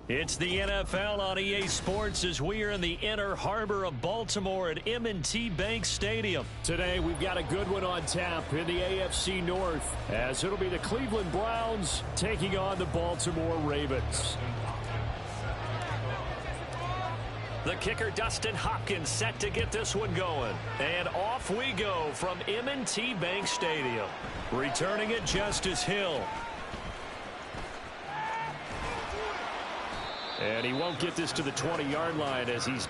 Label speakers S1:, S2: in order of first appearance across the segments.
S1: It's the NFL on EA Sports as we are in the inner harbor of Baltimore at M&T Bank Stadium.
S2: Today we've got a good one on tap in the AFC North as it'll be the Cleveland Browns taking on the Baltimore Ravens.
S1: The kicker Dustin Hopkins set to get this one going. And off we go from M&T Bank Stadium. Returning it, Justice Hill.
S2: And he won't get this to the 20-yard line as he's...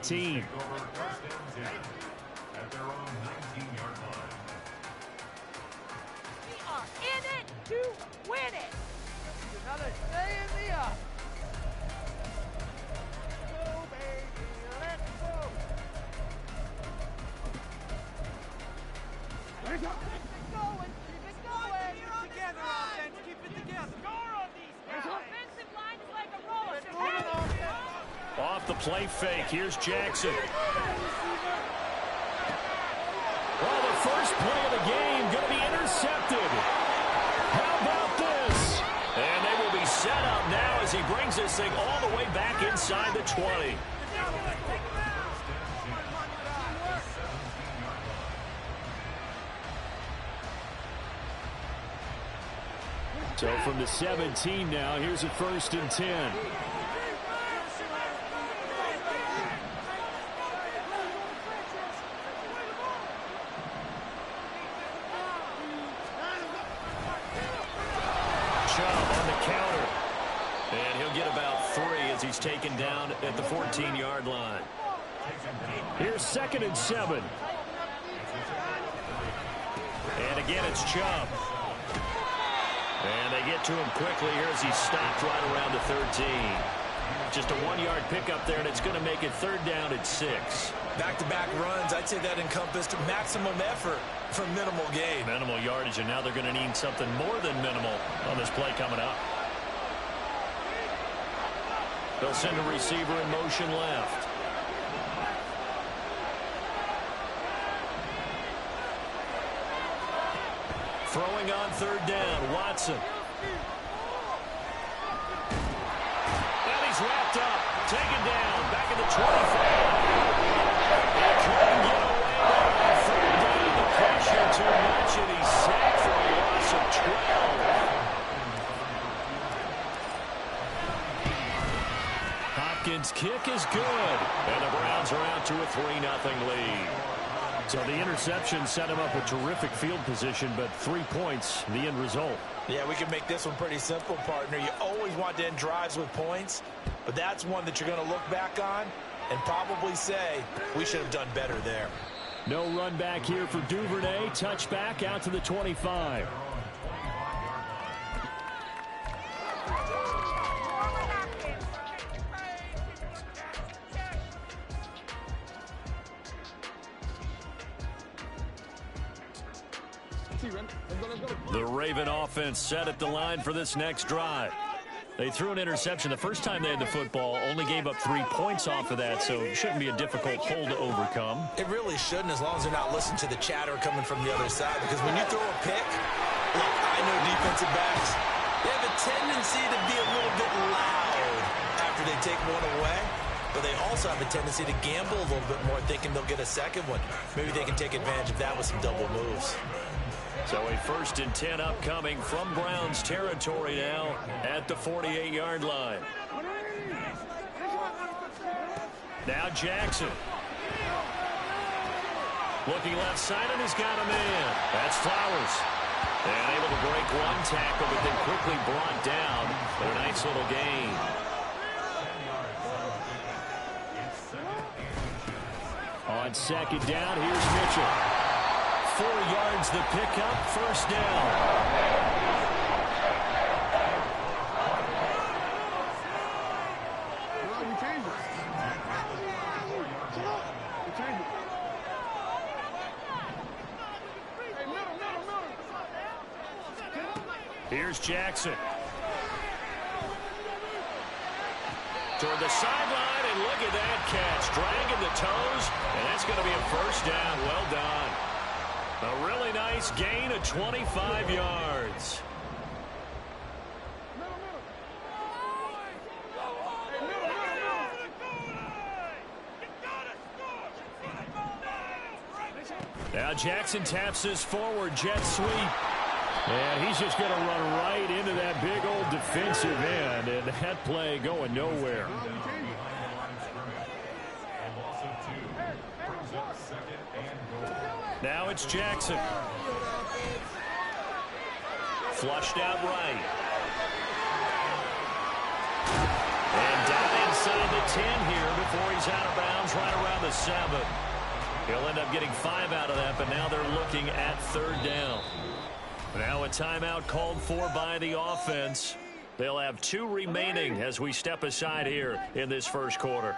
S1: Team.
S3: At their own 19-yard line.
S4: We are in it to win it. Another day in the up. Go, baby, let's go. Keep it going, keep it going. Keep it together, offense, keep it together. Score on these guys. The offensive line is like a roller.
S1: Off the play fake, here's Jackson. Well, the first play of the game going to be intercepted. How about this? And they will be set up now as he brings this thing all the way back inside the 20.
S2: So from the 17 now, here's a 1st and 10.
S1: He's taken down at the 14-yard line.
S2: Here's 2nd and 7.
S1: And again, it's Chubb. And they get to him quickly here as he's stopped right around the 13. Just a 1-yard pickup there, and it's going to make it 3rd down at 6.
S5: Back-to-back runs, I'd say that encompassed maximum effort for minimal gain.
S1: Minimal yardage, and now they're going to need something more than minimal on this play coming up. They'll send a receiver in motion left. Throwing on 3rd down, Watson. And he's wrapped up, taken down, back at the 25. He couldn't get away there on 3rd down. The pressure too much, and he's sacked for a loss of 12. Hopkins' kick is good, and the Browns are out to a 3-0 lead.
S2: So the interception set him up a terrific field position, but 3 points, the end result.
S5: Yeah, we can make this one pretty simple, partner. You always want to end drives with points, but that's one that you're going to look back on and probably say, we should have done better there.
S2: No run back here for Duvernay. Touchback out to the 25. The Raven offense set at the line for this next drive. They threw an interception the first time they had the football, only gave up 3 points off of that, so it shouldn't be a difficult hole to overcome.
S5: It really shouldn't, as long as they're not listening to the chatter coming from the other side, because when you throw a pick, look, I know defensive backs, they have a tendency to be a little bit loud after they take one away, but they also have a tendency to gamble a little bit more, thinking they'll get a second one. Maybe they can take advantage of that with some double moves.
S2: So a 1st and 10 upcoming from Browns territory now at the 48-yard line. Now Jackson. Looking left side, and he's got a man. That's Flowers. And able to break one tackle, but then quickly brought down. But a nice little gain. On 2nd down, here's Mitchell. 4 yards the pickup, 1st down. Here's Jackson. Toward the sideline, and look at that catch. Dragging the toes, and that's going to be a 1st down. Well done. A really nice gain of 25 yards. Now Jackson taps this forward jet sweep. And he's just going to run right into that big old defensive end. And that play going nowhere. Now it's Jackson. Flushed out right. And down inside the 10 here before he's out of bounds right around the 7. He'll end up getting 5 out of that, but now they're looking at 3rd down. Now a timeout called for by the offense. They'll have 2 remaining as we step aside here in this 1st quarter.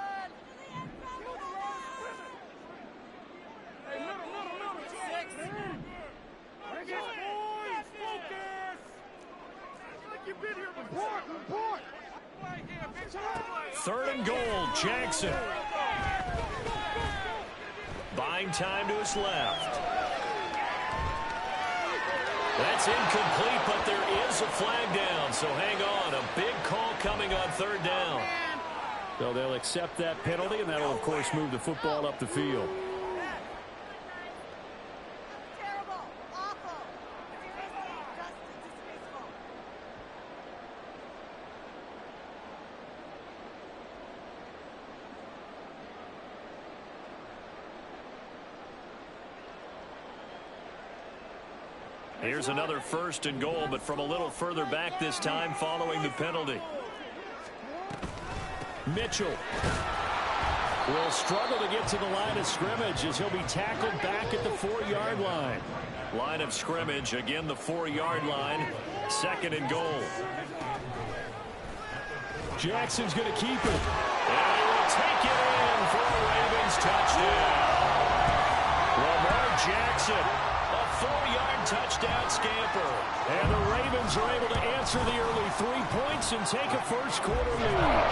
S2: Third and goal, Jackson. Buying time to his left. That's incomplete, but there is a flag down, so hang on. A big call coming on 3rd down. So they'll accept that penalty, and that'll, of course, move the football up the field. Here's another 1st and goal, but from a little further back this time following the penalty. Mitchell will struggle to get to the line of scrimmage as he'll be tackled back at the 4-yard line. Line of scrimmage, again the 4-yard line. 2nd and goal. Jackson's going to keep it. And he will take it in for a Ravens touchdown. Lamar Jackson. 4-yard touchdown scamper. And the Ravens are able to answer the early 3 points and take a 1st quarter lead.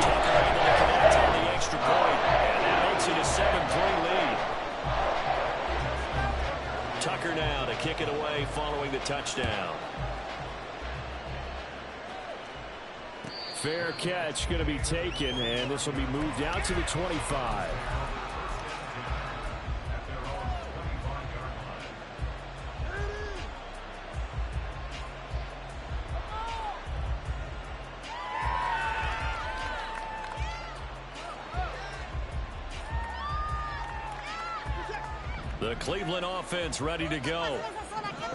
S2: Tucker able to connect on the extra point, and that makes it a 7-point lead. Tucker now to kick it away following the touchdown. Fair catch going to be taken, and this will be moved out to the 25. The Cleveland offense ready to go.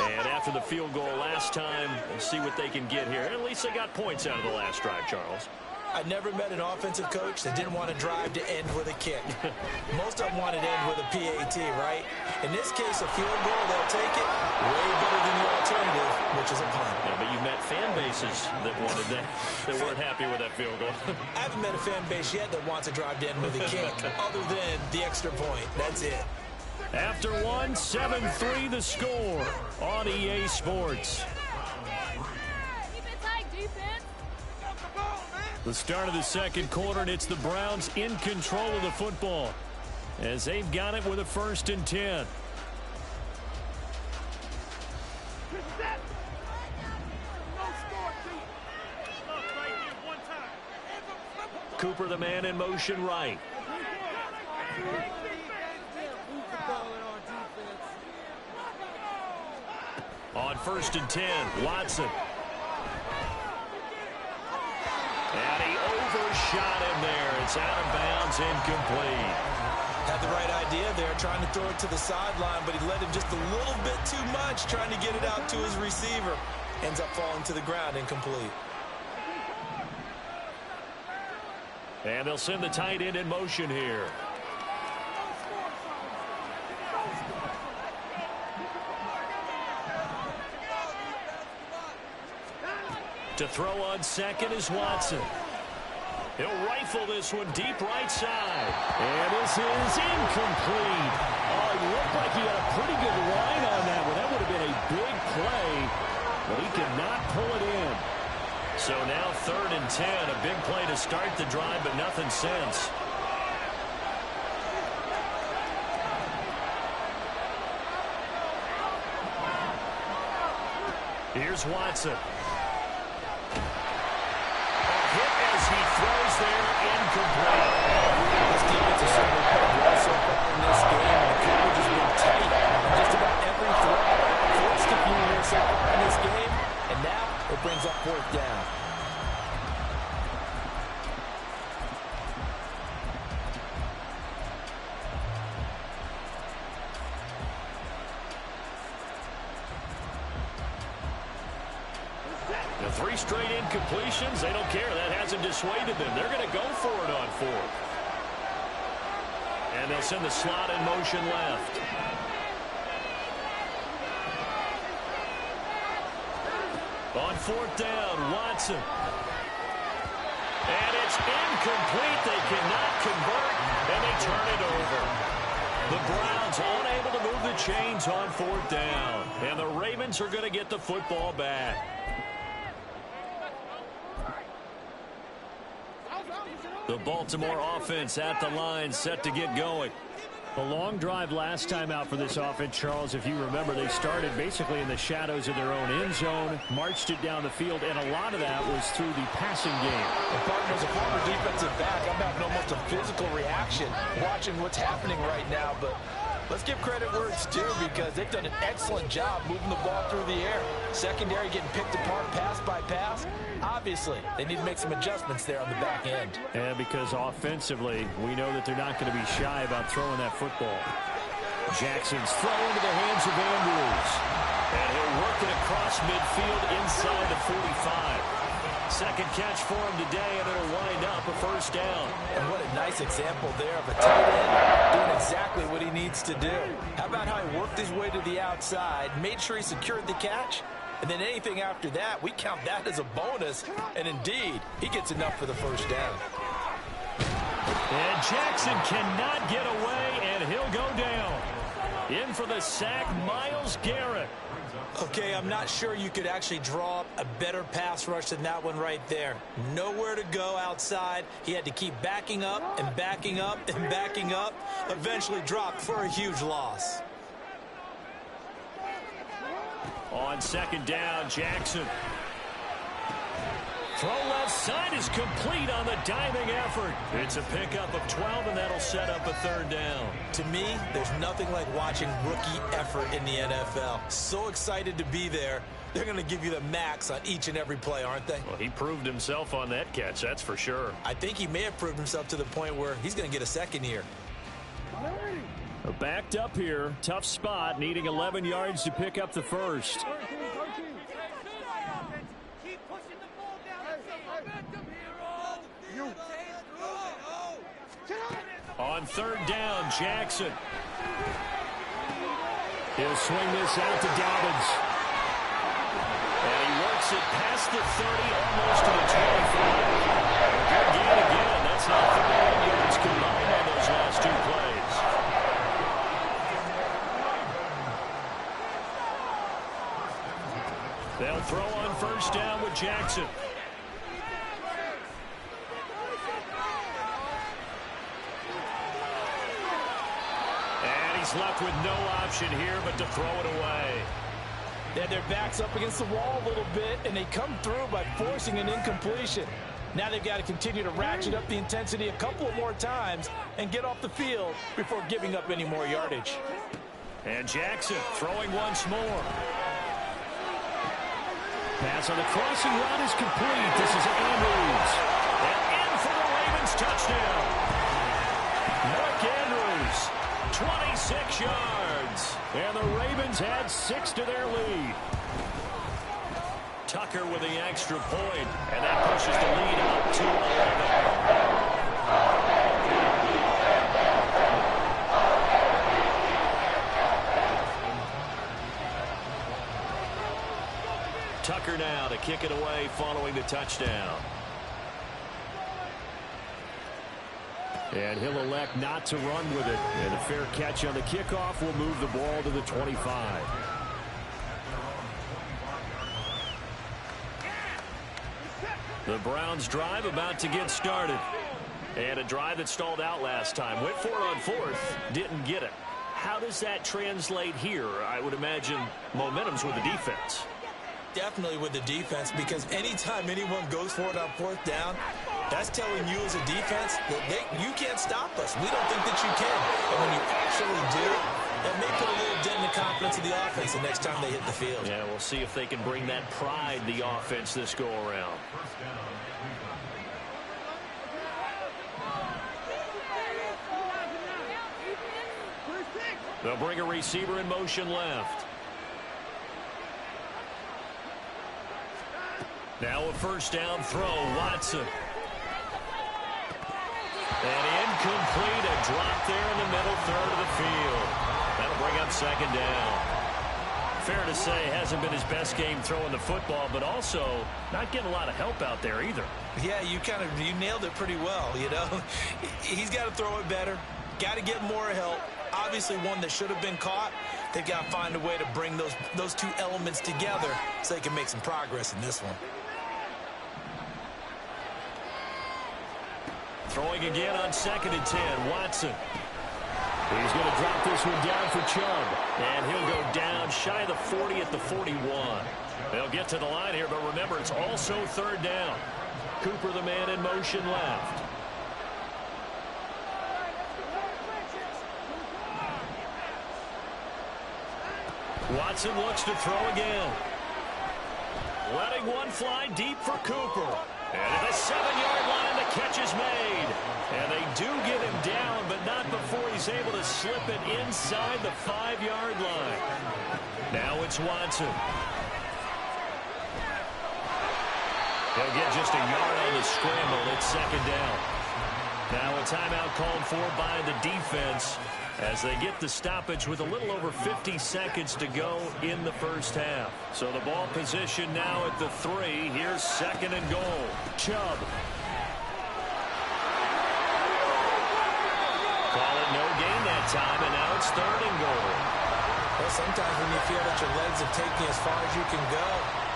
S2: And after the field goal last time, we'll see what they can get here. At least they got points out of the last drive, Charles.
S5: I never met an offensive coach that didn't want to drive to end with a kick. Most of them wanted to end with a PAT, right? In this case, a field goal, they'll take it. Way better than the alternative, which is a punt.
S2: Yeah, but you've met fan bases that wanted that weren't happy with that field goal.
S5: I haven't met a fan base yet that wants to drive to end with a kick, other than the extra point. That's it.
S1: After one, 7-3 the score on EA Sports.
S4: Keep it tight, defense.
S1: The start of the second quarter, and it's the Browns in control of the football as they've got it with a 1st and 10. Cooper, the man in motion right. On 1st and 10, Watson. And he overshot him there. It's out of bounds, incomplete.
S5: Had the right idea there, trying to throw it to the sideline, but he led him just a little bit too much, trying to get it out to his receiver. Ends up falling to the ground, incomplete.
S1: And they'll send the tight end in motion here. To throw on second is Watson. He'll rifle this one deep right side. And this is incomplete. Oh, it looked like he had a pretty good line on that one. That would have been a big play, but he could not pull it in. So now 3rd and 10, a big play to start the drive, but nothing since. Here's Watson. A hit as he throws there, incomplete.
S5: This defense has certainly played well so far in this game, and the coverage has been tight on just about every throw. Forced a few here so far in this game, and now it brings up 4th down.
S1: The 3 straight incompletions, they don't care. That hasn't dissuaded them. They're going to go for it on 4th. And they'll send the slot in motion left. On 4th down, Watson. And it's incomplete. They cannot convert, and they turn it over. The Browns unable to move the chains on 4th down. And the Ravens are going to get the football back. The Baltimore offense at the line, set to get going. A long drive last time out for this offense, Charles. If you remember, they started basically in the shadows of their own end zone, marched it down the field, and a lot of that was through the passing game.
S5: And partner, as a former defensive back, I'm having almost a physical reaction watching what's happening right now. But let's give credit where it's due, because they've done an excellent job moving the ball through the air. Secondary getting picked apart pass by pass. Obviously, they need to make some adjustments there on the back end.
S1: And because offensively, we know that they're not going to be shy about throwing that football. Jackson's throw into the hands of Andrews. And he'll work it across midfield inside the 45. Second catch for him today, and it'll wind up a 1st down.
S5: And what a nice example there of a tight end doing exactly what he needs to do. How about how he worked his way to the outside, made sure he secured the catch, and then anything after that, we count that as a bonus. And indeed, he gets enough for the 1st down.
S1: And Jackson cannot get away, and he'll go down. In for the sack, Myles Garrett.
S5: Okay, I'm not sure you could actually draw up a better pass rush than that one right there. Nowhere to go outside. He had to keep backing up and backing up and backing up. Eventually dropped for a huge loss.
S1: On 2nd down, Jackson. Throw left side is complete on the diving effort. It's a pickup of 12, and that'll set up a 3rd down.
S5: To me, there's nothing like watching rookie effort in the NFL. So excited to be there. They're going to give you the max on each and every play, aren't they?
S1: Well, he proved himself on that catch, that's for sure.
S5: I think he may have proved himself to the point where he's going to get a 2nd here.
S1: Backed up here, tough spot, needing 11 yards to pick up the 1st.
S4: Keep pushing the ball down and some momentum, hero.
S1: On 3rd down, Jackson. He'll swing this out to Dobbins. And he works it past the 30, almost to the 25. Good gain again. That's now 31 yards combined on those last 2 plays. first down with Jackson. And he's left with no option here but to throw it away.
S5: They had their backs up against the wall a little bit, and they come through by forcing an incompletion. Now they've got to continue to ratchet up the intensity a couple of more times and get off the field before giving up any more yardage.
S1: And Jackson throwing once more. Pass on the crossing route is complete. This is Andrews. And in for the Ravens touchdown. Mark Andrews, 26 yards. And the Ravens add 6 to their lead. Tucker with the extra point, and that pushes the lead up to 11. Tucker now to kick it away following the touchdown. And he'll elect not to run with it. And a fair catch on the kickoff will move the ball to the 25. The Browns drive about to get started. And a drive that stalled out last time. Went for it on fourth, didn't get it. How does that translate here? I would imagine momentum's with the defense.
S5: Definitely with the defense, because anytime anyone goes for it on fourth down, that's telling you as a defense that you can't stop us. We don't think that you can. And when you actually do, that may put a little dent in the confidence of the offense the next time they hit the field.
S1: Yeah, we'll see if they can bring that pride, the offense, this go-around. They'll bring a receiver in motion left. Now a first down throw, Watson. And incomplete, a drop there in the middle third of the field. That'll bring up second down. Fair to say, hasn't been his best game throwing the football, but also not getting a lot of help out there either.
S5: Yeah, you nailed it pretty well, you know. He's got to throw it better, got to get more help. Obviously one that should have been caught. They've got to find a way to bring those two elements together so they can make some progress in this one.
S1: Throwing again on 2nd and 10, Watson. He's going to drop this one down for Chubb. And he'll go down shy of the 40 at the 41. They'll get to the line here, but remember, it's also third down. Cooper, the man in motion left. Watson looks to throw again. Letting one fly deep for Cooper. And at the 7-yard line, the catch is made. And they do get him down, but not before he's able to slip it inside the 5-yard line. Now it's Watson. He'll get just a yard on the scramble. It's second down. Now a timeout called for by the defense as they get the stoppage with a little over 50 seconds to go in the first half. So the ball position now at the 3. Here's second and goal. Chubb. Call it no gain that time, and now it's third and goal.
S5: Well, sometimes when you feel that your legs have taken you as far as you can go,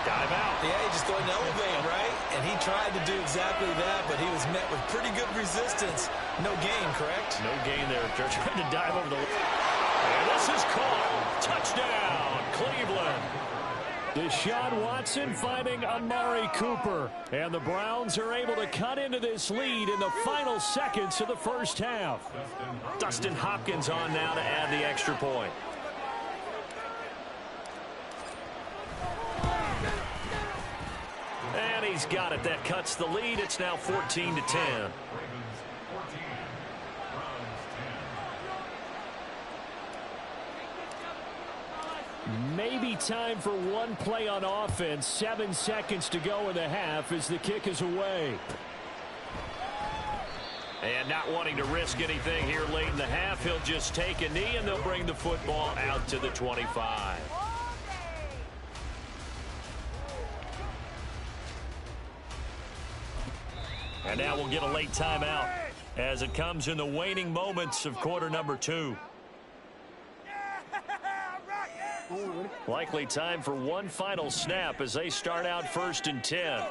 S1: dive out.
S5: Yeah, you just go and elevate, right? And he tried to do exactly that, but he was met with pretty good resistance. No gain, correct?
S1: No gain there. They're trying to dive over the... And this is caught. Touchdown, Cleveland. Deshaun Watson finding Amari Cooper. And the Browns are able to cut into this lead in the final seconds of the first half. Dustin Hopkins on now to add the extra point. And he's got it. That cuts the lead. It's now 14-10. Maybe time for one play on offense. 7 seconds to go in the half as the kick is away. And not wanting to risk anything here late in the half, he'll just take a knee and they'll bring the football out to the 25. And now we'll get a late timeout as it comes in the waning moments of quarter number 2. Likely time for one final snap as they start out 1st and 10.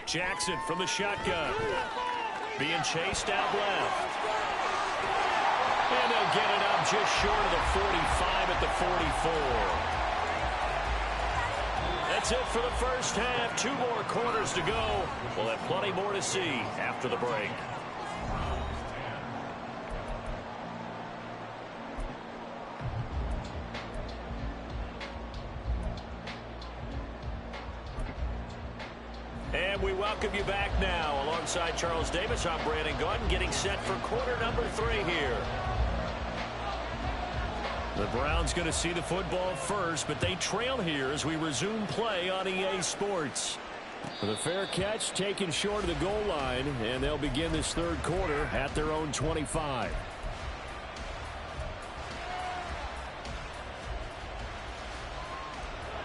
S1: Jackson from the shotgun. Being chased out left. And they'll get it up just short of the 45 at the 44. That's it for the first half. 2 more quarters to go. We'll have plenty more to see after the break. And we welcome you back now. Alongside Charles Davis, I'm Brandon Gaudin, getting set for quarter number 3 here. The Browns going to see the football first, but they trail here as we resume play on EA Sports. With a fair catch taken short of the goal line, and they'll begin this 3rd quarter at their own 25.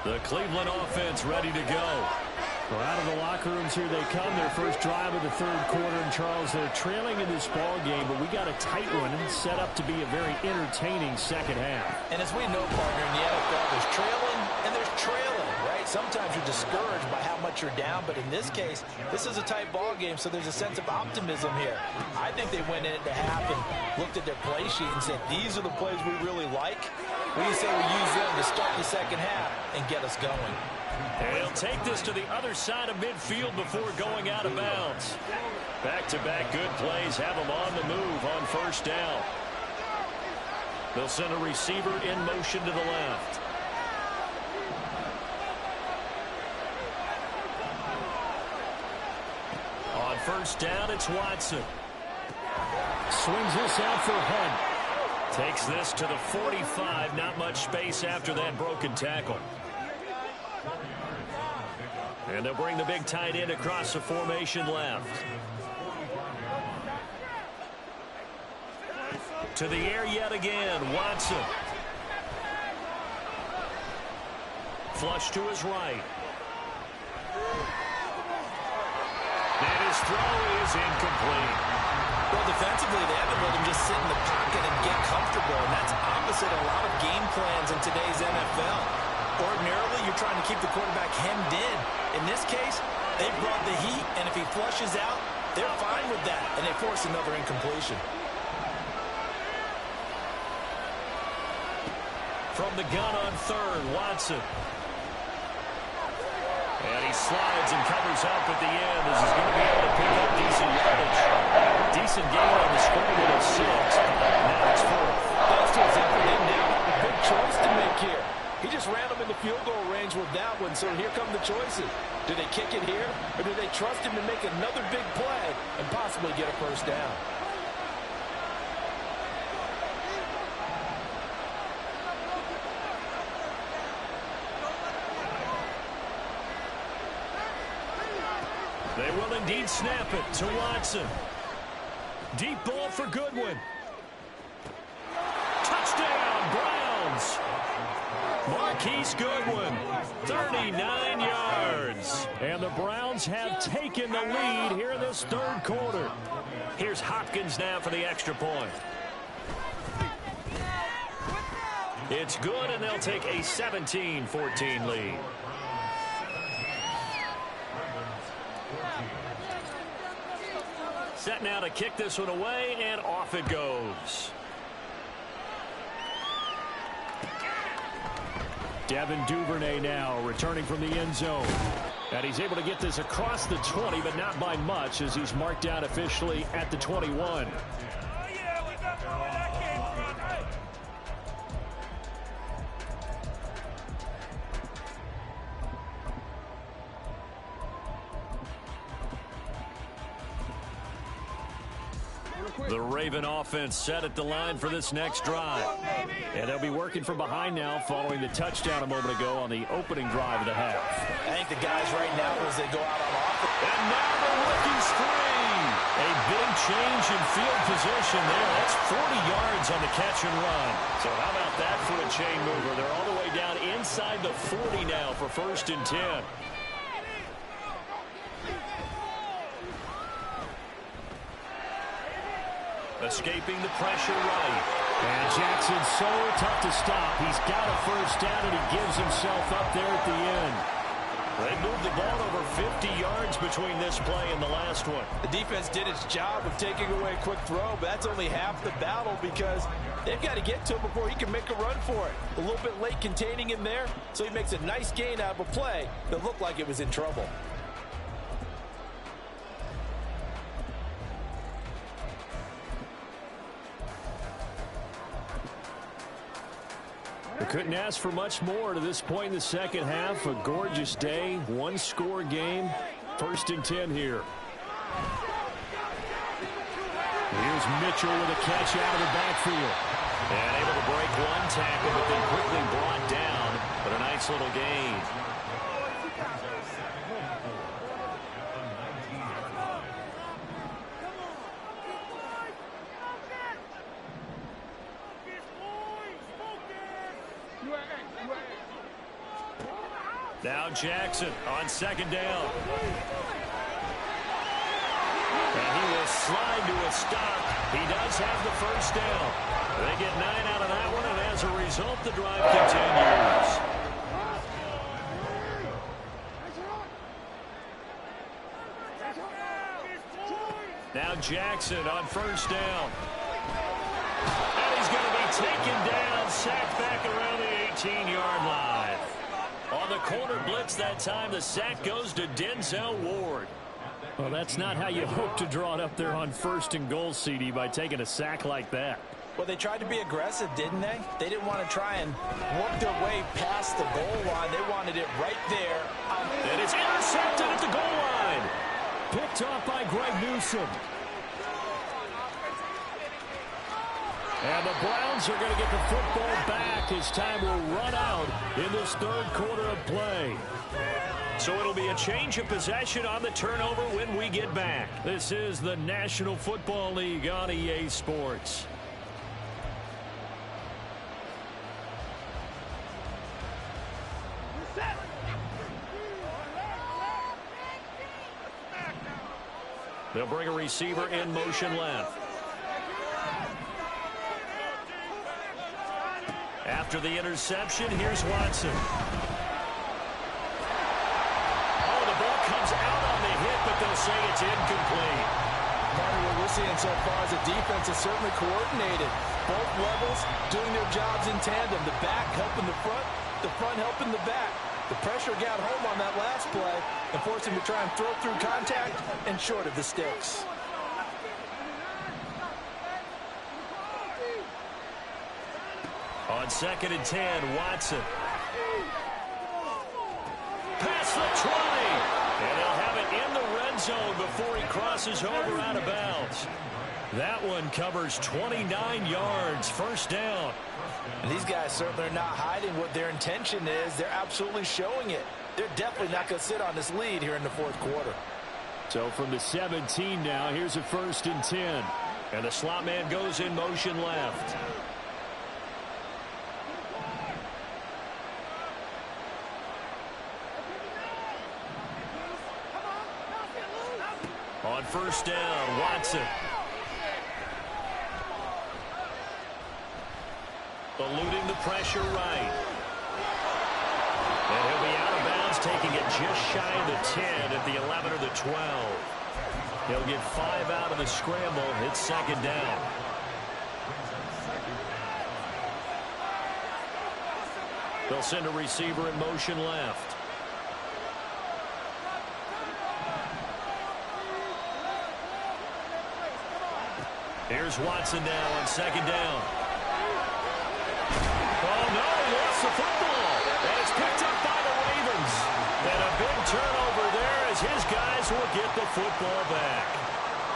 S1: The Cleveland offense ready to go. Well, out of the locker rooms here they come. Their first drive of the 3rd quarter. And Charles, they're trailing in this ball game, but we got a tight one set up to be a very entertaining second half.
S5: And as we know, partner, in the NFL, there's trailing and there's trailing, right? Sometimes you're discouraged by how much you're down, but in this case, this is a tight ball game, so there's a sense of optimism here. I think they went into half and looked at their play sheet and said, these are the plays we really like. What do you say we use them to start the second half and get us going?
S1: And he'll take this to the other side of midfield before going out of bounds. Back-to-back good plays have them on the move on 1st down. They'll send a receiver in motion to the left. On 1st down, it's Watson. Swings this out for Hunt. Takes this to the 45. Not much space after that broken tackle. And they'll bring the big tight end across the formation left. To the air yet again, Watson. Flush to his right. And his throw is incomplete.
S5: Well, defensively, they haven't let him just sit in the pocket and get comfortable, and that's opposite a lot of game plans in today's NFL. Ordinarily, you're trying to keep the quarterback hemmed in. In this case, they brought the heat, and if he flushes out, they're fine with that, and they force another incompletion.
S1: From the gun on 3rd, Watson. And he slides and covers up at the end as he's going to be able to pick up decent yardage. Decent gain on the scramble of 6. Now it's 4th.
S2: Thanks to his effort, they now have a big choice to make here. He just ran them in the field goal range with that one, so here come the choices. Do they kick it here, or do they trust him to make another big play and possibly get a 1st down?
S1: They will indeed snap it to Watson. Deep ball for Goodwin. Touchdown, Browns. Marquise Goodwin, 39 yards. And the Browns have taken the lead here in this 3rd quarter. Here's Hopkins now for the extra point. It's good, and they'll take a 17-14 lead. Set now to kick this one away, and off it goes. Devin Duvernay now returning from the end zone. And he's able to get this across the 20, but not by much as he's marked out officially at the 21. The Raven offense set at the line for this next drive. And they'll be working from behind now following the touchdown a moment ago on the opening drive of the half.
S5: I think the guys right now, as they go out on offense.
S1: And now the rookie's free. A big change in field position there. That's 40 yards on the catch and run. So how about that for a chain mover? They're all the way down inside the 40 now for 1st and 10. Escaping the pressure right.
S2: And Jackson's so tough to stop. He's got a first down, and he gives himself up there at the end.
S1: They moved the ball over 50 yards between this play and the last one.
S5: The defense did its job of taking away a quick throw, but that's only half the battle because they've got to get to him before he can make a run for it. A little bit late containing him there, so he makes a nice gain out of a play that looked like it was in trouble.
S2: We couldn't ask for much more to this point in the second half. A gorgeous day, one-score game. 1st and 10 here. Here's Mitchell with a catch out of the backfield.
S1: And able to break one tackle, but then quickly brought down. But a nice little gain. Now Jackson on 2nd down. And he will slide to a stop. He does have the first down. They get 9 out of that one, and as a result, the drive continues. Now Jackson on 1st down. And he's going to be taken down, sacked back around the 18-yard line. On the corner blitz that time, the sack goes to Denzel Ward.
S2: Well, that's not how you hope to draw it up there on 1st and goal, CD, by taking a sack like that.
S5: Well, they tried to be aggressive, didn't they? They didn't want to try and work their way past the goal line. They wanted it right there.
S2: And it's intercepted at the goal line. Picked off by Greg Newsome. And the Browns are going to get the football back as time will run out in this 3rd quarter of play.
S1: So it'll be a change of possession on the turnover when we get back.
S2: This is the National Football League on EA Sports.
S1: They'll bring a receiver in motion left. After the interception, here's Watson. Oh, the ball comes out on the hit, but they'll say it's incomplete.
S5: What we're seeing so far is the defense is certainly coordinated. Both levels doing their jobs in tandem. The back helping the front helping the back. The pressure got home on that last play and forced him to try and throw through contact and short of the sticks.
S1: On 2nd and 10, Watson. Past the 20. And they'll have it in the red zone before he crosses over out of bounds. That one covers 29 yards. 1st down.
S5: And these guys certainly are not hiding what their intention is. They're absolutely showing it. They're definitely not going to sit on this lead here in the 4th quarter.
S2: So from the 17 now, here's a 1st and 10.
S1: And the slot man goes in motion left. On 1st down, Watson. Eluding the pressure right. And he'll be out of bounds, taking it just shy of the 10 at the 11 or the 12. He'll get 5 out of the scramble. It's 2nd down. They'll send a receiver in motion left. Here's Watson now on 2nd down. Oh, no, he lost the football. And it's picked up by the Ravens. And a big turnover there as his guys will get the football back.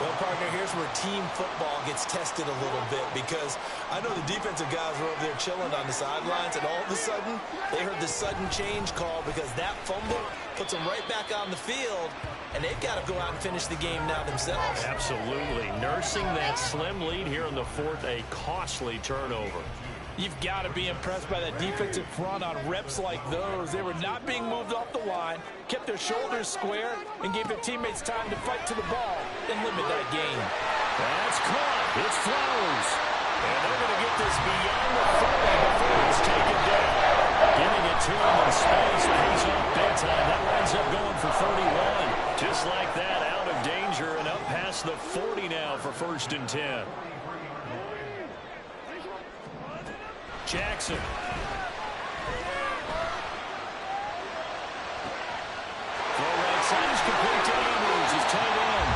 S5: Well, partner, here's where team football gets tested a little bit because I know the defensive guys were over there chilling on the sidelines, and all of a sudden, they heard the sudden change call because that fumble puts them right back on the field, and they've got to go out and finish the game now themselves.
S1: Absolutely. Nursing that slim lead here in the 4th, a costly turnover.
S5: You've got to be impressed by that defensive front on reps like those. They were not being moved off the line, kept their shoulders square, and gave their teammates time to fight to the ball and limit that gain.
S1: That's caught. It's Flowers. And they're going to get this beyond the 30 before it's taken down. Giving it to him in space. Pays off big time. That winds up going for 31. Just like that, out of danger and up past the 40 now for 1st and 10. Jackson. Throw right side is complete to Andrews. He's tight end.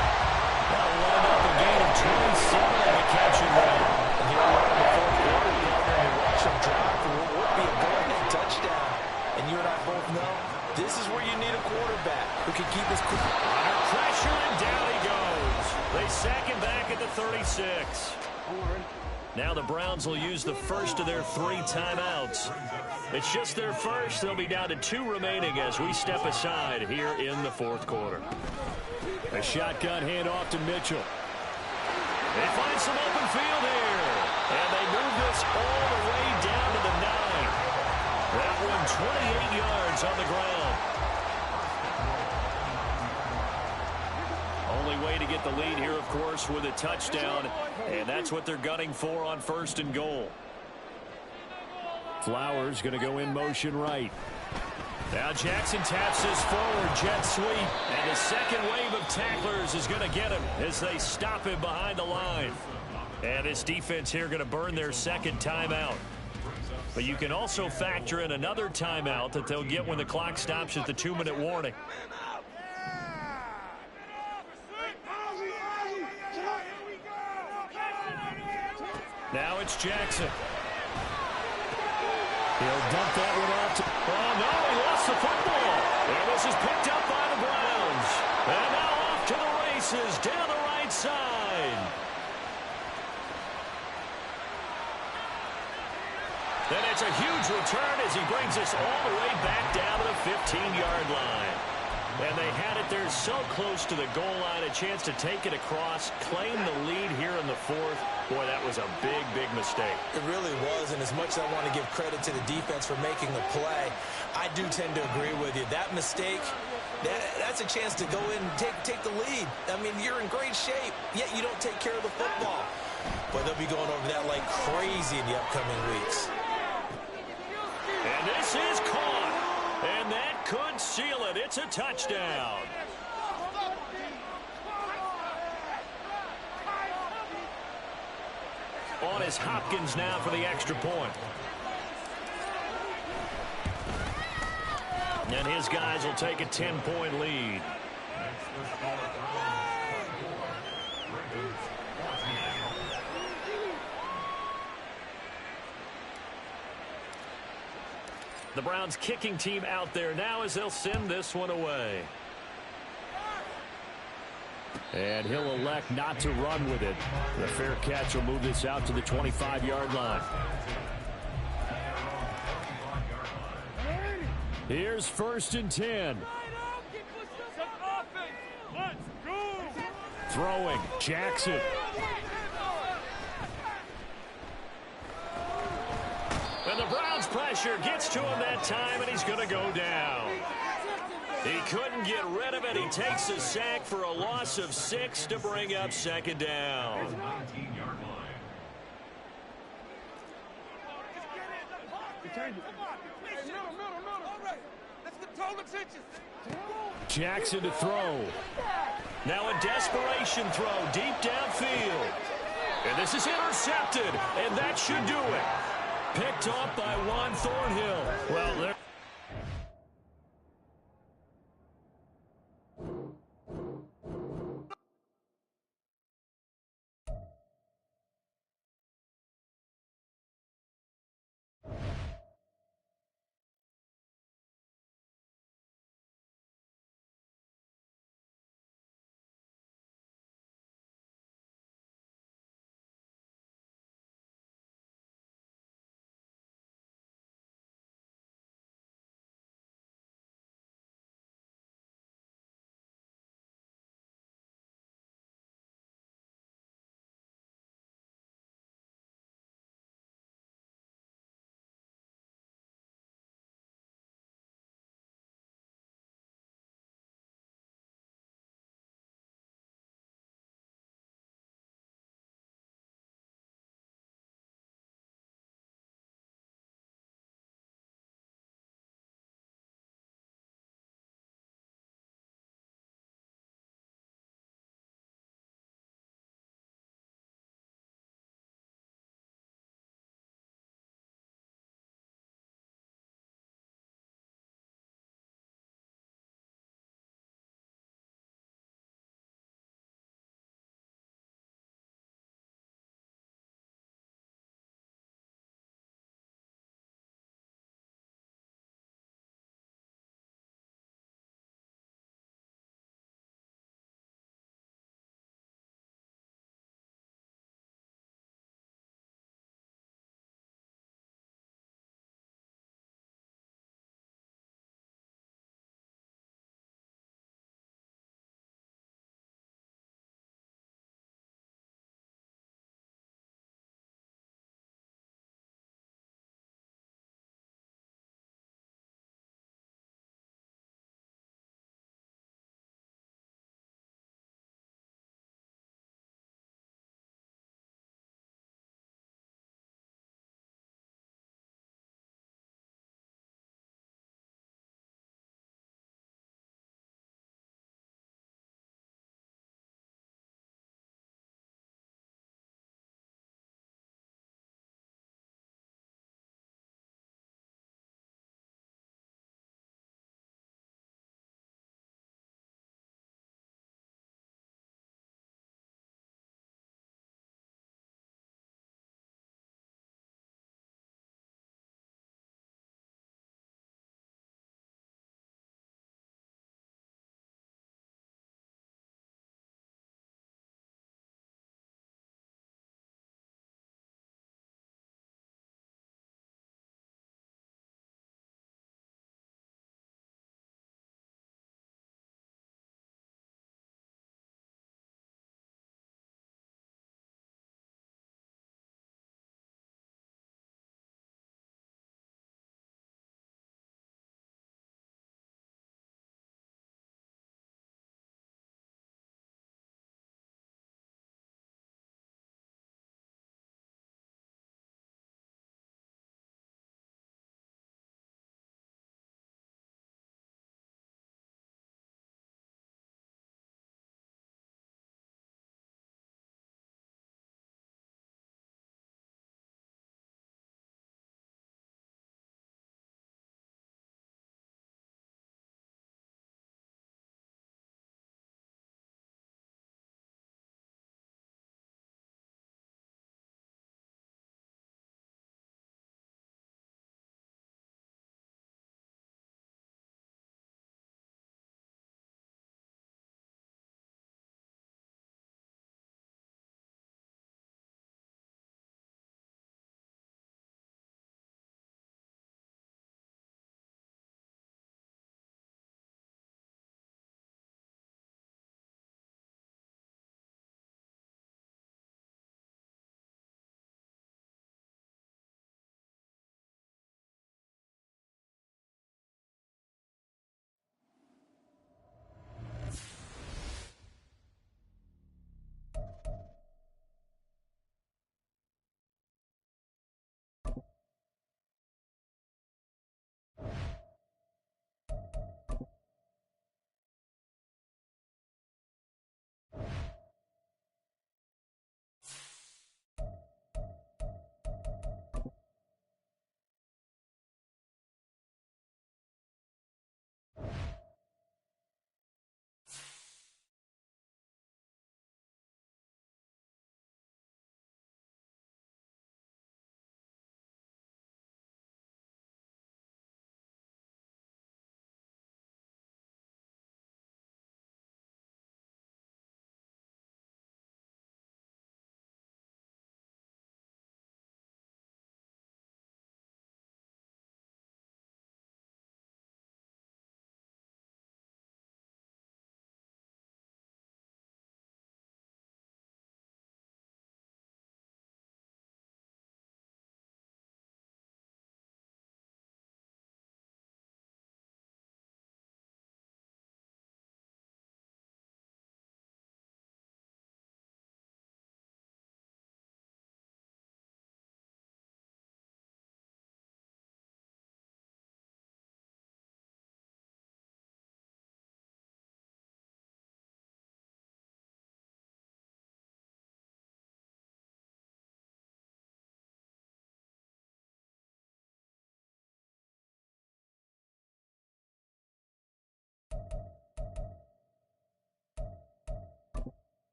S1: That'll wind up a gain of 27 on the catch and run.
S5: And here we are in the 4th quarter, partner, and watch him drop for what would be a go-ahead touchdown. And you and I both know this is where you need a quarterback who can keep his cool.
S1: Under pressure, and down he goes. They sack him back at the 36. Now the Browns will use the first of their 3 timeouts. It's just their first. They'll be down to 2 remaining as we step aside here in the 4th quarter. A shotgun handoff to Mitchell. They find some open field here. And they move this all the way down to the 9. That one 28 yards on the ground. Only way to get the lead here, of course, with a touchdown. And that's what they're gunning for on 1st and goal. Flowers going to go in motion right. Now Jackson taps this forward jet sweep. And the second wave of tacklers is going to get him as they stop him behind the line. And this defense here going to burn their 2nd timeout. But you can also factor in another timeout that they'll get when the clock stops at the 2-minute warning. Now it's Jackson. He'll dump that one off to... Oh, no, he lost the football. And this is picked up by the Browns. And now off to the races down the right side. And it's a huge return as he brings us all the way back down to the 15-yard line. And they had it there so close to the goal line, a chance to take it across, claim the lead here in the 4th. Boy, that was a big, big mistake.
S5: It really was, and as much as I want to give credit to the defense for making the play, I do tend to agree with you. That mistake, that's a chance to go in and take the lead. I mean, you're in great shape, yet you don't take care of the football. But they'll be going over that like crazy in the upcoming weeks.
S1: And this is caught. And that could seal it. It's a touchdown. On is Hopkins now for the extra point. And his guys will take a 10-point lead. The Browns kicking team out there now as they'll send this one away. And he'll elect not to run with it. The fair catch will move this out to the 25-yard line. Here's 1st and 10. Throwing, Jackson. And the Browns pressure gets to him that time, and he's going to go down. He couldn't get rid of it. He takes a sack for a loss of 6 to bring up 2nd down. Jackson to throw. Now a desperation throw deep downfield. And this is intercepted, and that should do it. Picked off by Juan Thornhill. Well,